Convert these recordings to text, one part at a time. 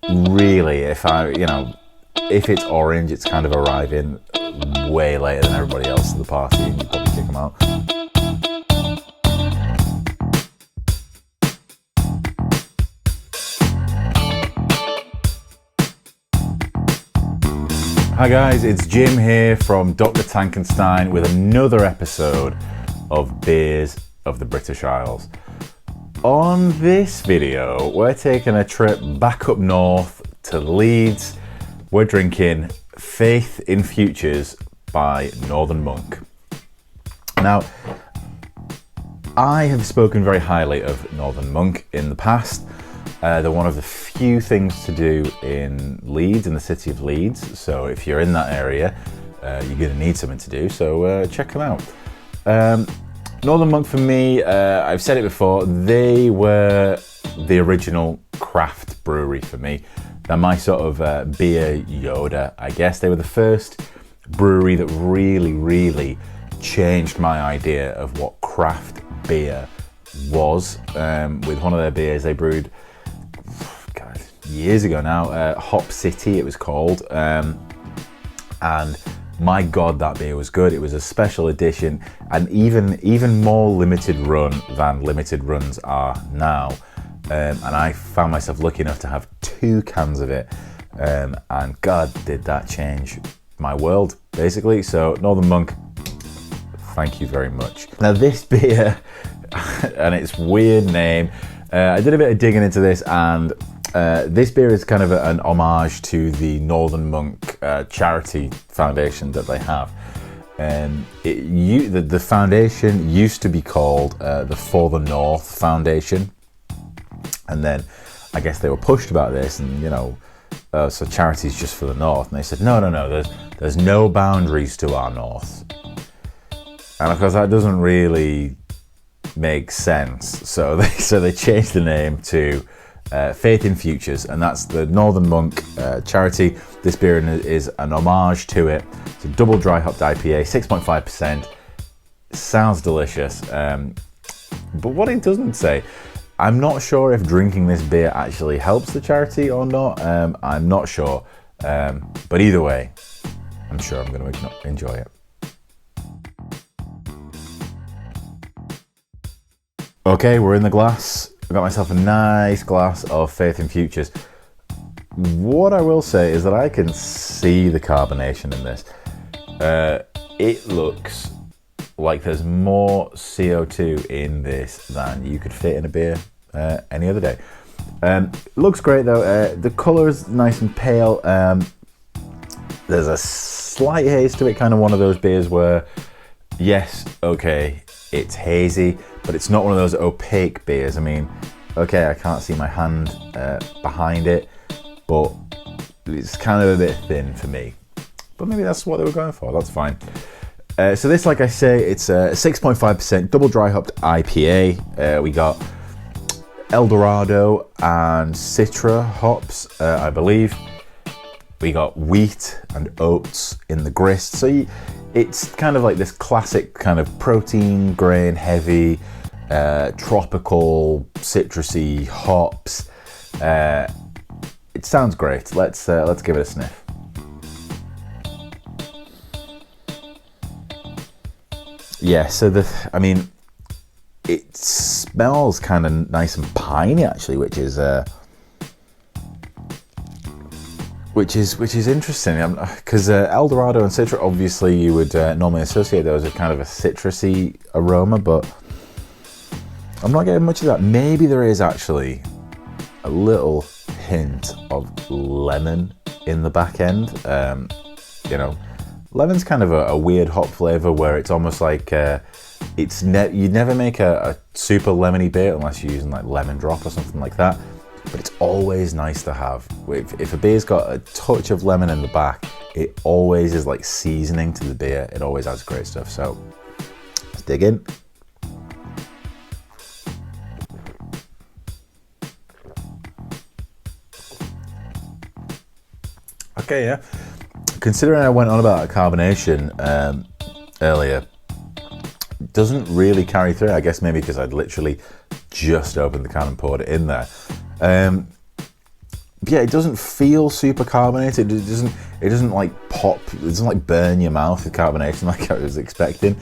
really, if it's orange, it's kind of arriving way later than everybody else at the party, and you probably kick them out. Hi guys, it's Jim here from Dr. Tankenstein with another episode of Beers of the British Isles. On this video, we're taking a trip back up north to Leeds. We're drinking Faith in Futures by Northern Monk. Now, I have spoken very highly of Northern Monk in the past. They're one of the few things to do in Leeds, in the city of Leeds. So if you're in that area, you're going to need something to do. So check them out. Northern Monk for me, I've said it before, they were the original craft brewery for me. They're my sort of beer Yoda, I guess. They were the first brewery that really changed my idea of what craft beer was. With one of their beers they brewed years ago now, Hop City it was called, and my god, that beer was good. It was a special edition and even more limited run than limited runs are now, and I found myself lucky enough to have 2 cans of it, and god, did that change my world basically. So Northern Monk, thank you very much. Now this beer and its weird name, I did a bit of digging into this, and this beer is kind of an homage to the Northern Monk charity foundation that they have. The foundation used to be called the For the North Foundation, and then I guess they were pushed about this, and so charity's just for the North, and they said no, there's no boundaries to our North, and of course that doesn't really make sense. So they changed the name to Faith in Futures, and that's the Northern Monk charity. This beer is an homage to it. It's a double dry hopped IPA, 6.5%. Sounds delicious, but what it doesn't say, I'm not sure if drinking this beer actually helps the charity or not. I'm not sure, but either way, I'm sure I'm going to enjoy it. Okay, we're in the glass. I got myself a nice glass of Faith in Futures. What I will say is that I can see the carbonation in this. It looks like there's more CO2 in this than you could fit in a beer any other day. Looks great though. The colour is nice and pale. There's a slight haze to it, kind of one of those beers where, yes, okay, it's hazy, but it's not one of those opaque beers. I mean, okay, I can't see my hand behind it, but it's kind of a bit thin for me. But maybe that's what they were going for, that's fine. So this, like I say, it's a 6.5% double dry hopped IPA. We got Eldorado and Citra hops, I believe. We got wheat and oats in the grist. So it's kind of like this classic kind of protein, grain heavy, tropical, citrusy hops. It sounds great. Let's give it a sniff. Yeah, so it smells kind of nice and piney actually, which is interesting, because Eldorado and Citra, obviously you would normally associate those with kind of a citrusy aroma, but I'm not getting much of that. Maybe there is actually a little hint of lemon in the back end. Lemon's kind of a weird hop flavour where it's almost like you never make a super lemony beer unless you're using like lemon drop or something like that. But it's always nice to have. If a beer's got a touch of lemon in the back, it always is like seasoning to the beer. It always adds great stuff. So let's dig in. Okay, yeah. Considering I went on about carbonation earlier, doesn't really carry through. I guess maybe because I'd literally just opened the can and poured it in there. yeah, it doesn't feel super carbonated. It doesn't like pop. It doesn't like burn your mouth with carbonation like I was expecting.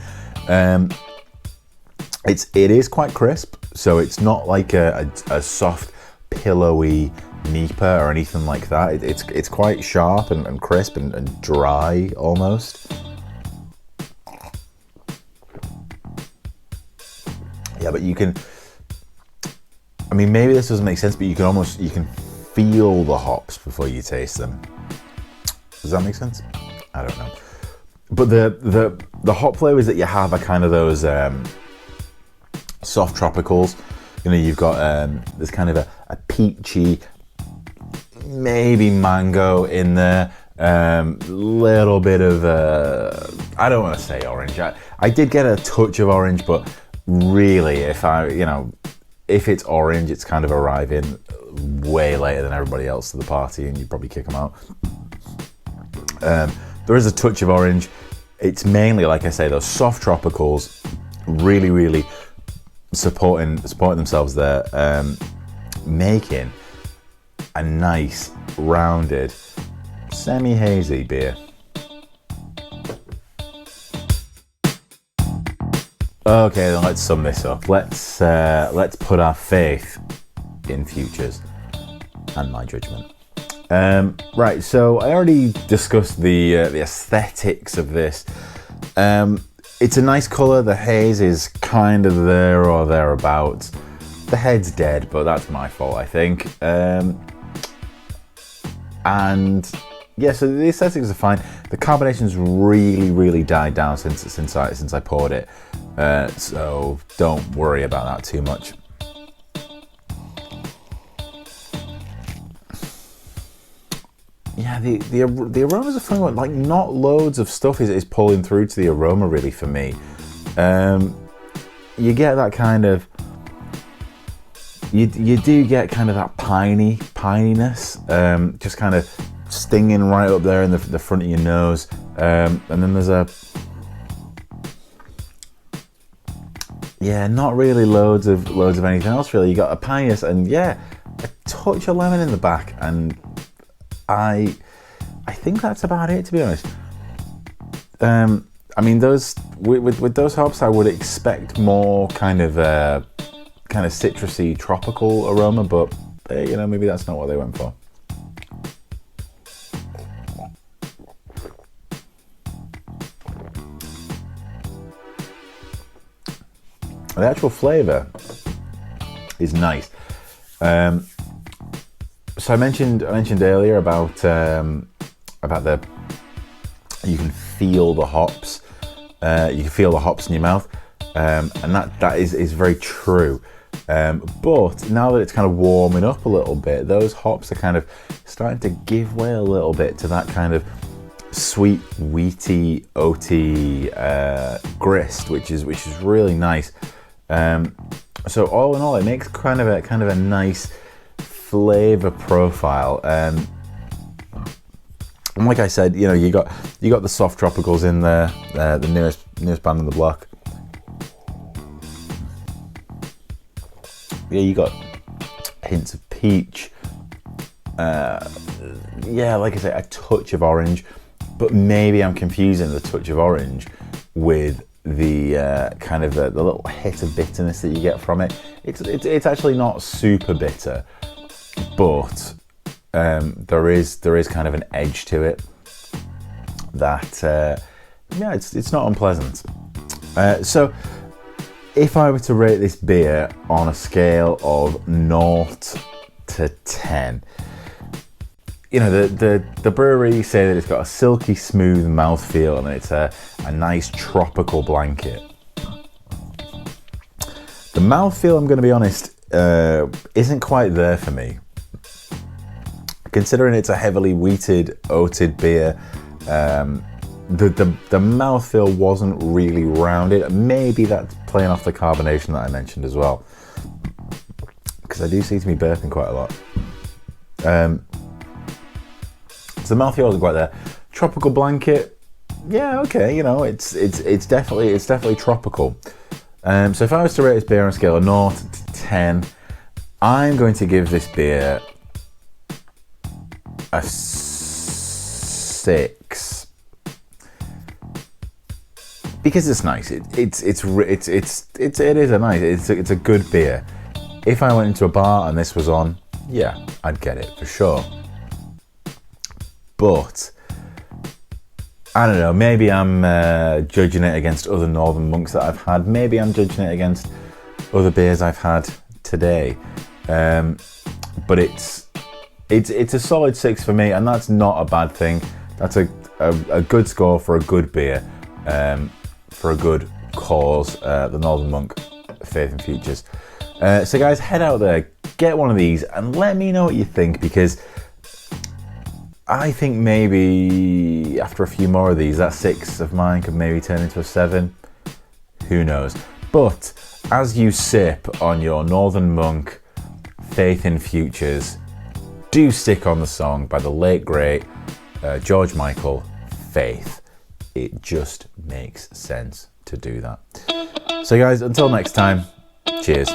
It is quite crisp, so it's not like a soft, pillowy Nipa or anything like that. It's quite sharp and crisp and dry almost. Yeah, but you can. I mean, maybe this doesn't make sense, but you can feel the hops before you taste them. Does that make sense? I don't know. But the hop flavors that you have are kind of those soft tropicals. You know, you've got there's kind of a peachy, maybe mango in there. Little bit of I don't want to say orange. I did get a touch of orange, but really, if it's orange, it's kind of arriving way later than everybody else to the party, and you probably kick them out. There is a touch of orange. It's mainly, like I say, those soft tropicals, really, really supporting themselves there, making a nice, rounded, semi-hazy beer. Okay, then let's sum this up. Let's put our faith in futures and my judgment. Right, so I already discussed the aesthetics of this. It's a nice colour. The haze is kind of there or thereabouts. The head's dead, but that's my fault, I think. And yeah, so the aesthetics are fine. The carbonation's really, really died down since I poured it. So don't worry about that too much. Yeah, the aromas are fun. Like, not loads of stuff is pulling through to the aroma really for me. You get that kind of, you do get kind of that pininess, just kind of stinging right up there in the front of your nose, and then there's not really loads of anything else really. You got a pininess and a touch of lemon in the back, and I think that's about it, to be honest. I mean, those with those hops, I would expect more kind of citrusy, tropical aroma, but maybe that's not what they went for. The actual flavour is nice. So I mentioned earlier about the, you can feel the hops. You can feel the hops in your mouth, and that is very true. But now that it's kind of warming up a little bit, those hops are kind of starting to give way a little bit to that kind of sweet, wheaty, oaty grist, which is really nice. So all in all, it makes kind of a nice flavor profile. And like I said, you got the soft tropicals in there, the newest band on the block. Yeah, you got hints of peach. Like I say, a touch of orange, but maybe I'm confusing the touch of orange with the kind of the little hit of bitterness that you get from it. It's actually not super bitter, but there is kind of an edge to it that it's not unpleasant. So if I were to rate this beer on a scale of 0 to 10, the brewery say that it's got a silky smooth mouthfeel and it's a nice tropical blanket. The mouthfeel, I'm going to be honest, isn't quite there for me. Considering it's a heavily wheated, oated beer, the mouthfeel wasn't really rounded. Maybe that's playing off the carbonation that I mentioned as well, because I do seem to be burping quite a lot. So the mouthfeel wasn't quite there. Tropical blanket, okay, it's definitely tropical. So if I was to rate this beer on a scale of 0 to 10, I'm going to give this beer a 6 because it's nice. It is a nice. It's a good beer. If I went into a bar and this was on, yeah, I'd get it for sure. But I don't know. Maybe I'm judging it against other Northern Monks that I've had. Maybe I'm judging it against other beers I've had today. But it's a solid 6 for me, and that's not a bad thing. That's a good score for a good beer, for a good cause. The Northern Monk Faith and Futures. So guys, head out there, get one of these, and let me know what you think, because I think maybe after a few more of these, that 6 of mine could maybe turn into a 7. Who knows? But as you sip on your Northern Monk Faith in Futures, do stick on the song by the late great George Michael, Faith. It just makes sense to do that. So guys, until next time, cheers.